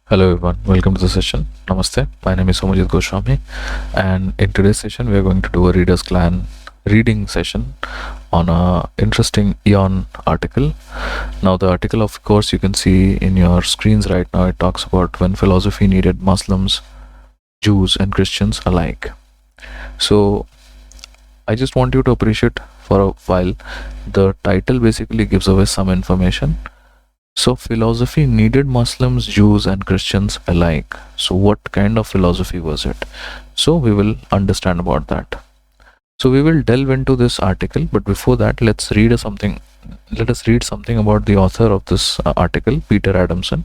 Hello everyone, welcome to the session. Namaste. My name is Somajit Goswami, and in today's session, we are going to do a reader's clan reading session on a interesting Eon article. Now, the article, of course, you can see in your screens right now. It talks about when philosophy needed Muslims, Jews, and Christians alike. So, I just want you to appreciate for a while. The title basically gives away some information. So, philosophy needed Muslims, Jews, and Christians alike. So, what kind of philosophy was it? So, we will understand about that. So, we will delve into this article, but before that, let's read something. Let us read something about the author of this article, Peter Adamson,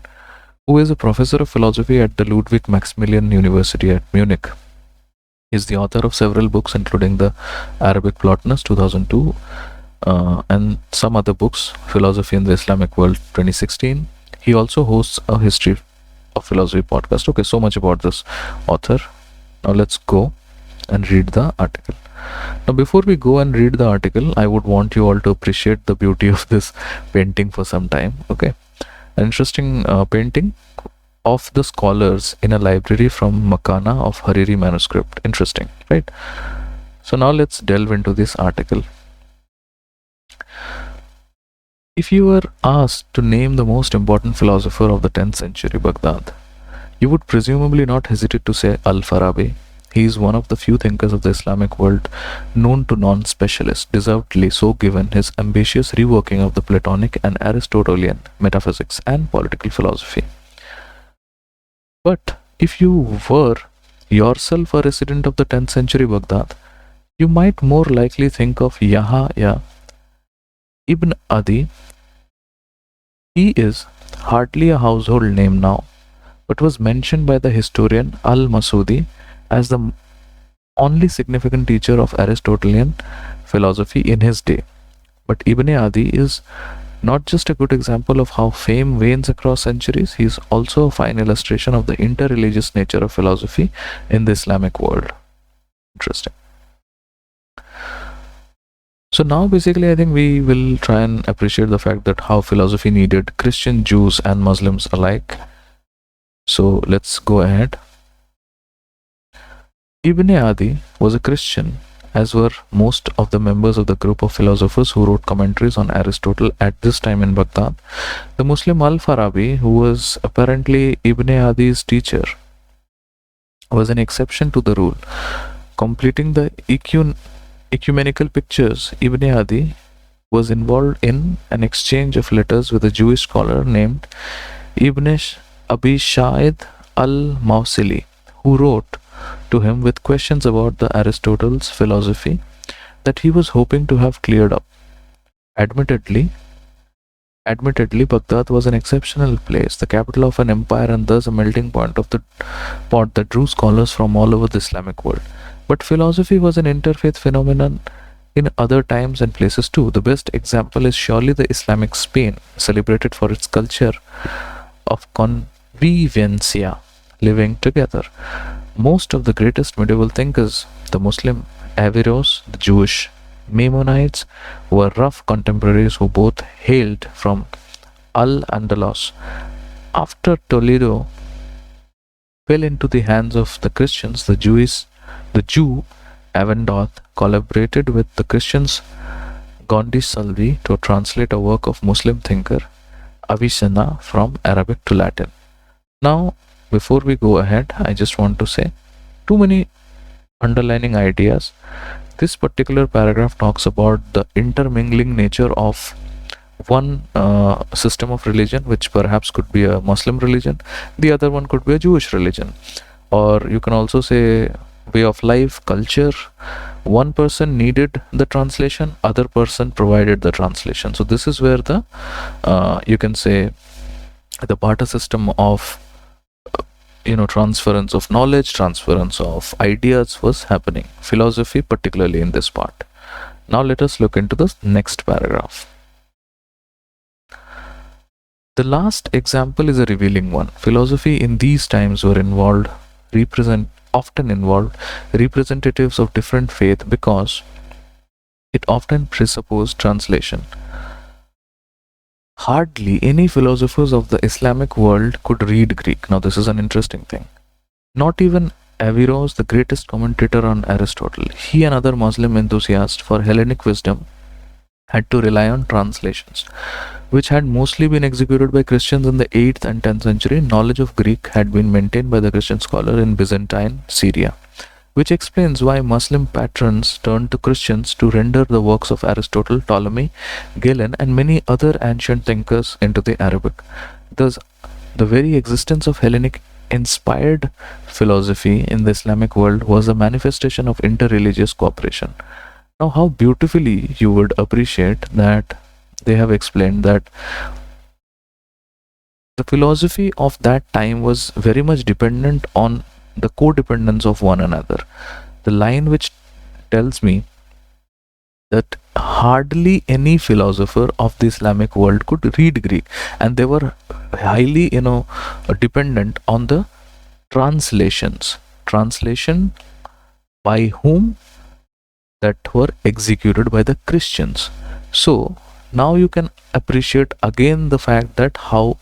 who is a professor of philosophy at the Ludwig Maximilian University at Munich. He is the author of several books, including The Arabic Plotinus 2002, and some other books, Philosophy in the Islamic World 2016. He also hosts a History of Philosophy podcast. Okay, so much about this author. Now let's go and read the article. Now, before we go and read the article, I would want you all to appreciate the beauty of this painting for some time. Okay, an interesting painting of the scholars in a library from Makana of Hariri manuscript. Interesting, right? So now let's delve into this article. If you were asked to name the most important philosopher of the 10th century Baghdad, you would presumably not hesitate to say Al-Farabi. He is one of the few thinkers of the Islamic world known to non-specialists, deservedly so given his ambitious reworking of the Platonic and Aristotelian metaphysics and political philosophy. But if you were yourself a resident of the 10th century Baghdad, you might more likely think of Yahya ibn Adi. He is hardly a household name now, but was mentioned by the historian Al-Masudi as the only significant teacher of Aristotelian philosophy in his day. But Ibn Adi is not just a good example of how fame wanes across centuries, he is also a fine illustration of the interreligious nature of philosophy in the Islamic world. Interesting. So now basically I think we will try and appreciate the fact that how philosophy needed Christian, Jews, and Muslims alike. So let's go ahead. Ibn Adi was a Christian, as were most of the members of the group of philosophers who wrote commentaries on Aristotle at this time in Baghdad. The Muslim Al-Farabi, who was apparently Ibn Adi's teacher, was an exception to the rule. Completing the ecumenical pictures, Ibn Adi was involved in an exchange of letters with a Jewish scholar named Ibn Abi Sha'id al-Mawsili, who wrote to him with questions about the Aristotle's philosophy that he was hoping to have cleared up. Admittedly, Baghdad was an exceptional place, the capital of an empire and thus a melting pot that drew scholars from all over the Islamic world. But philosophy was an interfaith phenomenon in other times and places too. The best example is surely the Islamic Spain, celebrated for its culture of convivencia, living together. Most of the greatest medieval thinkers, the Muslim Averroes, the Jewish Maimonides, were rough contemporaries who both hailed from Al-Andalus. After Toledo fell into the hands of the Christians, the Jew Avendoth collaborated with the Christians Gondi Salvi to translate a work of Muslim thinker Avicenna from Arabic to Latin. Now, before we go ahead, I just want to say too many underlining ideas. This particular paragraph talks about the intermingling nature of one system of religion, which perhaps could be a Muslim religion, the other one could be a Jewish religion, or you can also say way of life, culture. One person needed the translation, other person provided the translation. So this is where the you can say the barter system of transference of knowledge, transference of ideas was happening. Philosophy, particularly in this part. Now let us look into the next paragraph. The last example is a revealing one. Philosophy in these times often involved representatives of different faith because it often presupposed translation. Hardly any philosophers of the Islamic world could read Greek. Now, this is an interesting thing. Not even Averroes, the greatest commentator on Aristotle, he and other Muslim enthusiasts for Hellenic wisdom had to rely on translations, which had mostly been executed by Christians in the 8th and 10th century. Knowledge of Greek had been maintained by the Christian scholar in Byzantine Syria, which explains why Muslim patrons turned to Christians to render the works of Aristotle, Ptolemy, Galen, and many other ancient thinkers into the Arabic. Thus, the very existence of Hellenic inspired philosophy in the Islamic world was a manifestation of interreligious cooperation. Now, how beautifully you would appreciate that they have explained that the philosophy of that time was very much dependent on the codependence of one another. The line which tells me that hardly any philosopher of the Islamic world could read Greek, and they were highly, dependent on the translations. Translation by whom? That were executed by the Christians. So now you can appreciate again the fact that how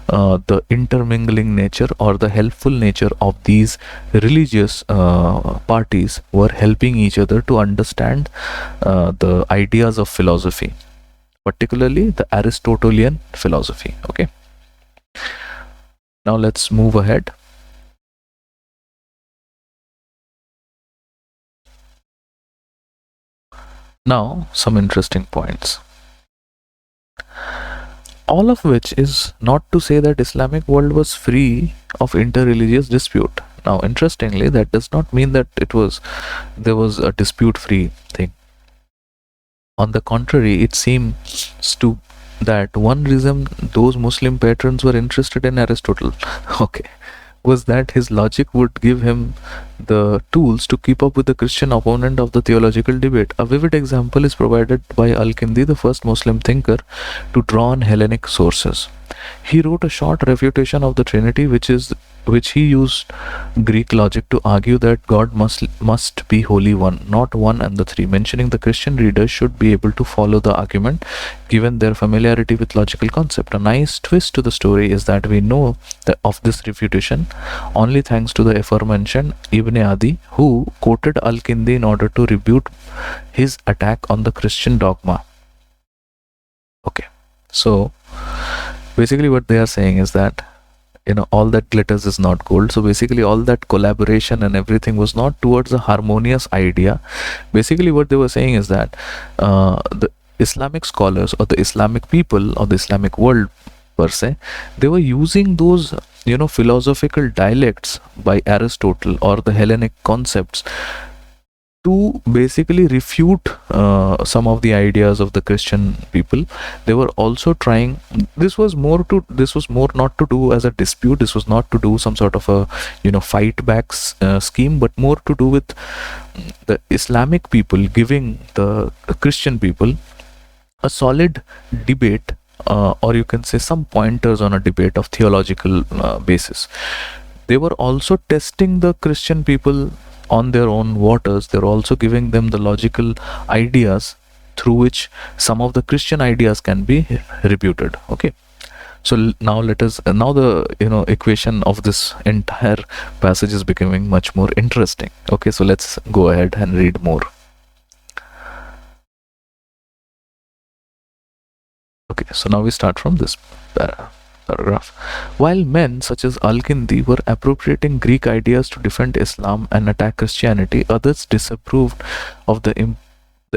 the intermingling nature or the helpful nature of these religious parties were helping each other to understand the ideas of philosophy, particularly the Aristotelian philosophy. Okay, now let's move ahead. Now, some interesting points. All of which is not to say that Islamic world was free of interreligious dispute. Now, interestingly, that does not mean that there was a dispute free thing. On the contrary, it seems to that one reason those Muslim patrons were interested in Aristotle, okay, was that his logic would give him the tools to keep up with the Christian opponent of the theological debate. A vivid example is provided by Al-Kindi, the first Muslim thinker to draw on Hellenic sources. He wrote a short refutation of the Trinity, which he used Greek logic to argue that God must be Holy One, not one and the three, mentioning the Christian readers should be able to follow the argument given their familiarity with logical concept. A nice twist to the story is that we know of this refutation only thanks to the aforementioned Ibn Adi, who quoted Al-Kindi in order to rebut his attack on the Christian dogma. Okay, so basically what they are saying is that all that glitters is not gold. So basically all that collaboration and everything was not towards a harmonious idea. Basically what they were saying is that the Islamic scholars or the Islamic people or the Islamic world per se, they were using those philosophical dialects by Aristotle or the Hellenic concepts to basically refute some of the ideas of the Christian people. They were also trying. This was more not to do as a dispute. This was not to do some sort of a fight back scheme, but more to do with the Islamic people giving the Christian people a solid debate, or you can say some pointers on a debate of theological basis. They were also testing the Christian people on their own waters. They're also giving them the logical ideas through which some of the Christian ideas can be refuted. Okay, so now now the equation of this entire passage is becoming much more interesting. Okay, so let's go ahead and read more. Okay, so now we start from this paragraph. While men such as Al-Kindi were appropriating Greek ideas to defend Islam and attack Christianity, others disapproved of the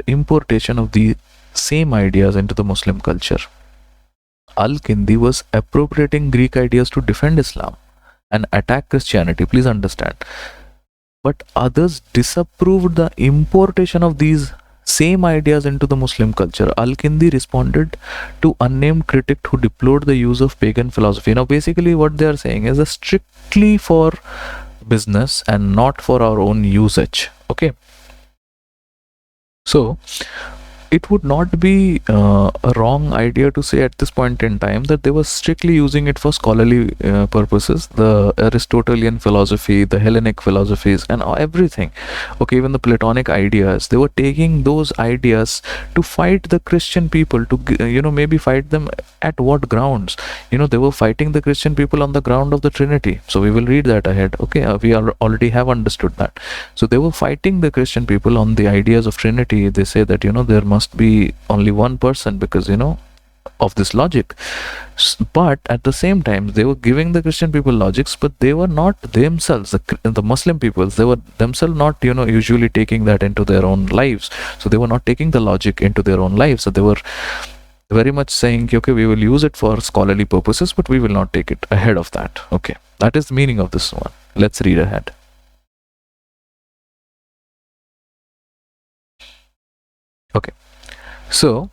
importation of the same ideas into the Muslim culture. Al-Kindi was appropriating Greek ideas to defend Islam and attack Christianity, please understand. But others disapproved the importation of these same ideas into the Muslim culture. Al-Kindi responded to unnamed critic who deplored the use of pagan philosophy. Now basically what they are saying is strictly for business and not for our own usage. Okay, so it would not be a wrong idea to say at this point in time that they were strictly using it for scholarly purposes. The Aristotelian philosophy, the Hellenic philosophies, and everything, okay, even the Platonic ideas, they were taking those ideas to fight the Christian people, to maybe fight them at what grounds? They were fighting the Christian people on the ground of the Trinity. So we will read that ahead. Okay, we already have understood that. So they were fighting the Christian people on the ideas of Trinity. They say that there must be only one person because of this logic. But at the same time, they were giving the Christian people logics, but they were not themselves, the Muslim peoples, they were themselves not usually taking that into their own lives. So they were not taking the logic into their own lives. So they were very much saying, okay, we will use it for scholarly purposes, but we will not take it ahead of that. Okay, that is the meaning of this one. Let's read ahead. Okay, so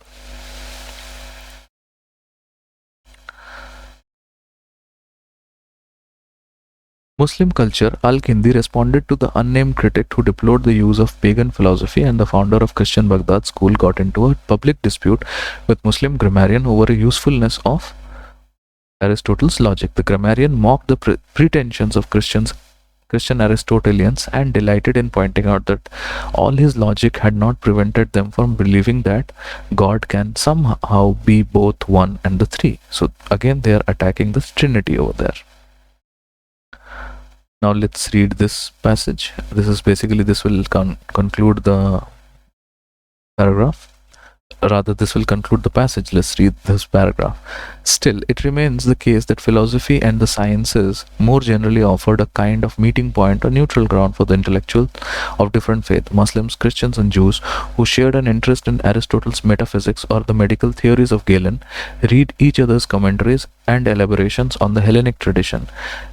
Muslim culture, Al-Kindi responded to the unnamed critic who deplored the use of pagan philosophy, and the founder of Christian Baghdad school got into a public dispute with Muslim grammarian over the usefulness of Aristotle's logic. The grammarian mocked the pretensions of Christian Aristotelians and delighted in pointing out that all his logic had not prevented them from believing that God can somehow be both one and the three. So again, they are attacking the Trinity over there. Now let's read this passage. This will conclude the paragraph. Rather, this will conclude the passage. Let's read this paragraph. Still, it remains the case that philosophy and the sciences more generally offered a kind of meeting point or neutral ground for the intellectuals of different faiths, Muslims, Christians, and Jews, who shared an interest in Aristotle's metaphysics or the medical theories of Galen, read each other's commentaries and elaborations on the Hellenic tradition.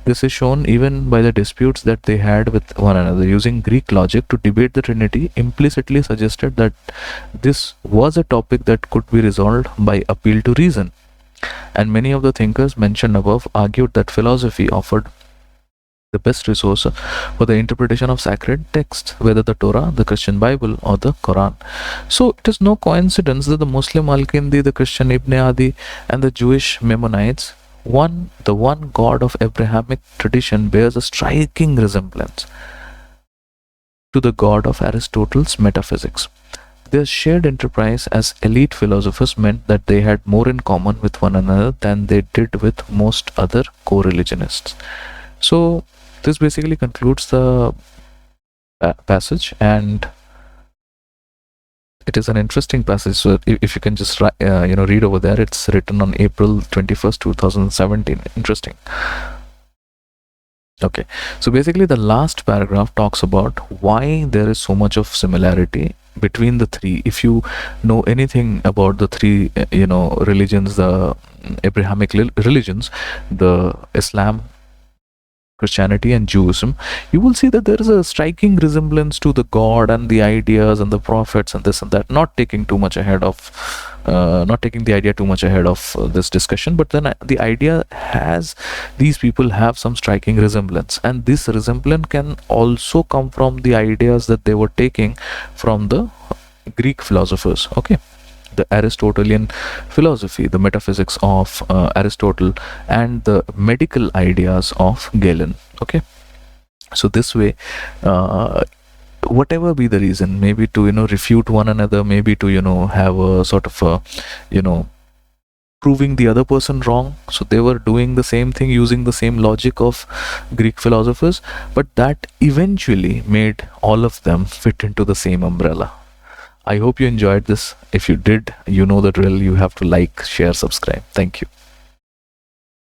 This is shown even by the disputes that they had with one another. Using Greek logic to debate the Trinity implicitly suggested that this was a topic that could be resolved by appeal to reason. And many of the thinkers mentioned above argued that philosophy offered the best resource for the interpretation of sacred texts, whether the Torah, the Christian Bible, or the Quran. So it is no coincidence that the Muslim Al-Kindi, the Christian Ibn Adi, and the Jewish Maimonides, the one God of Abrahamic tradition, bears a striking resemblance to the God of Aristotle's metaphysics. Their shared enterprise as elite philosophers meant that they had more in common with one another than they did with most other co-religionists. So this basically concludes the passage, and it is an interesting passage. So if you can just read over there, it's written on April 21st, 2017. Interesting. Okay, so basically the last paragraph talks about why there is so much of similarity between the three. If you know anything about the three religions, the Abrahamic religions, the Islam, Christianity, and Judaism, you will see that there is a striking resemblance to the God and the ideas and the prophets and this and that. Not taking the idea too much ahead of this discussion, but then the idea has, these people have some striking resemblance, and this resemblance can also come from the ideas that they were taking from the Greek philosophers. Okay, the Aristotelian philosophy, the metaphysics of Aristotle, and the medical ideas of Galen. Okay, so this way, whatever be the reason, maybe to refute one another, maybe to have a sort of a proving the other person wrong. So they were doing the same thing using the same logic of Greek philosophers, but that eventually made all of them fit into the same umbrella. I hope you enjoyed this. If you did, you know the drill. You have to like, share, subscribe. Thank you.